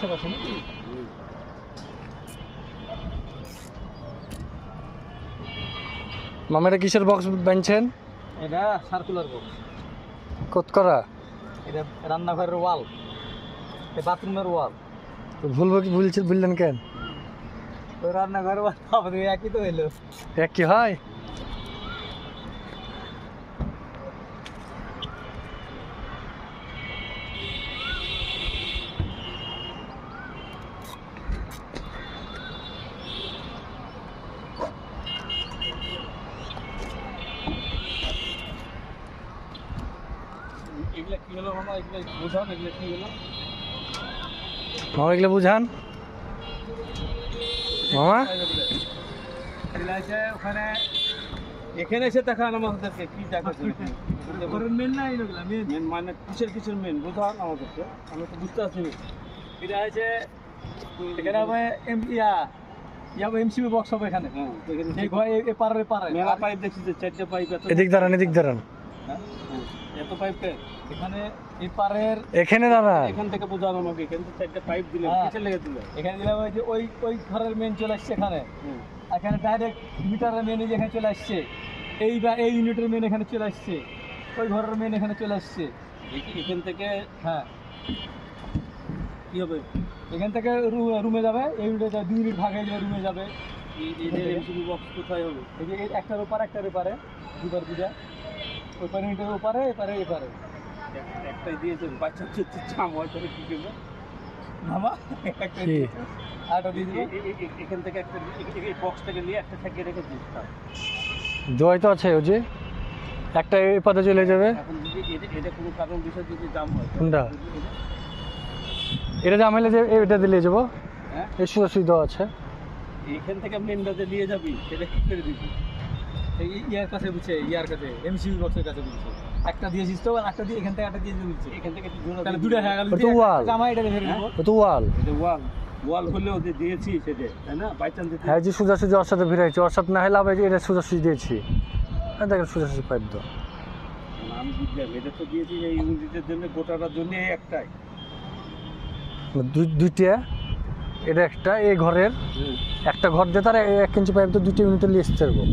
আশেপাশে নাকি? মামা এটা কিসের বক্স বানছেন? এটা সার্কুলার বক্স। কত করা? এটা রান্নাঘরের ওয়াল, বাথরুমের ওয়াল। ভুললেন কেন? ওই রান্নাঘরের ওয়াল আমাদের একই তো হইলো। এক কি হয়? এগুলা কি হলো মামা? এগুলা বোঝান, এগুলা কি হলো? মামা এগুলো বুঝান মামা। এগুলা আছে ওখানে, এখানে এসে দেখান আমাদেরকে কি দেখাচ্ছে। মেন না এগুলা মেন মানে কিসের মেন বোঝান আমাদেরকে, আমরা তো বুঝতে পারছি না। এটা আছে এখানে হবে এমসিবি বক্স হবে এখানে। এই ঘর এপারে মেলা পাইপ দেখছি যে 4টে পাইপ। এদিক দাঁড়ান, এদিক দাঁড়ান। এত পাইপে এখানে এপারের এখানে দাঁড়ান। এখান থেকে বোঝানো আমাকে, এখানে তো 4টে পাইপ দিলে কিসের লেগে দিলে? এখানে দিলাম ওই যে ওই ঘরের মেন চলে আসছে এখানে। এখানে ডাইরেক্ট মিটারের মেন এখানে চলে আসছে। এই ইউনিটের মেন এখানে চলে আসছে। ওই ঘরের মেন এখানে চলে আসছে। এখান থেকে হ্যাঁ কি হবে? এখান থেকে রুমে যাবে, এই ইউনিটে 2 ইউনিট ভাগ হয়ে যাবে, রুমে যাবে। এই এমসিবি বক্স কোথায় হবে? এই যে একটার উপর একটার এপারে দুবার দুটা, ওই পারে মিটারের ওপারে এপারে একটাই দিয়েছে। বাচ্চা চাম হয় তাহলে কি করবে মামা? একটা দিয়েছে, আরেকটা দিয়ে দিবে। এখান থেকে একটা এই বক্স থেকে নিয়ে একটা থেকে রেখে দিতে দোয়াই তো আছে ওই যে একটা এই পথে চলে যাবে। এখন যদি এটা কোনো কারণ বিষয় যদি দাম হয়, কোনটা? এটা জামাইলে যে এটা দিলে যাবো। হ্যাঁ এই সুযোগ দেওয়া আছে। এখান থেকে আপনি এন্ডাতে দিয়ে যাবি, সেটা কি করে দিবি? এই ইয়ার কাছে বুঝছে, ইয়ার কাছে এমসিবি বক্সের কাছে বুঝছে। একটা দিয়েছিস তো, আর একটা দিয়ে এখান থেকে একটা দিয়ে দিচ্ছে। এখান থেকে তাহলে দুটো হয়ে গেল। ওটা ওয়াল। জামা এটা ধরে দিব। ওটা ওয়াল। এটা ওয়াল হলেও যে দিয়েছি সেটা, তাই না? বাই চান্স দিতে হ্যাঁ, যে সোজাসুজি ওর সাথে ভিড়াইছে, ওর সাথে না হলে আবার এটা সোজাসুজি দিয়েছি। দেখেন সোজাসুজি পাইপ দাও। আমি বুঝলাম, এটা তো দিয়েছি এই ইউনিটের জন্য, গোটাটার জন্য একটাই দুইটা, এটা একটা এই ঘরের একটা ঘর দিয়ে তার 1 ইঞ্চি পাইপ তো 2টা ইউনিটে লিয়ে আসতে পারবো।